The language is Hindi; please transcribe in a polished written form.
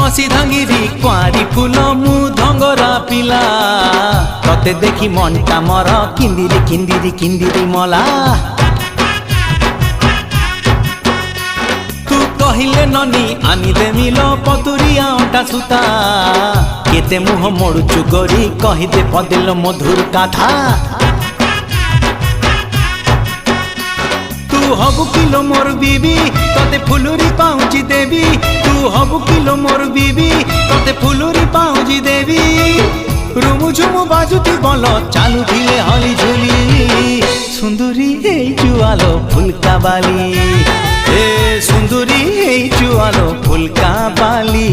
कसी धांगिरी कुआरी फूल मु धंगरा पिला तते देखी मनटा मर किंदिरी किंदिरी किंदिरी मला तू कहिले ननी आनी देमिल पतुरिया अटा सुता केते मुह मोड़ुचु गोरी कहिदे पदिल मधुर कथा तू हबु किलो मोर बीबी तते फुलुरी पाउची देवी तू हबु किलो मोर बीबी तते फुलुरी पाउची देवी रुमु झुमु बाजुती बोल चालू धिले हली झुली सुंदरी हे जुआलो फुलका बाली ए सुंदरी हे जुआलो फुलका बाली।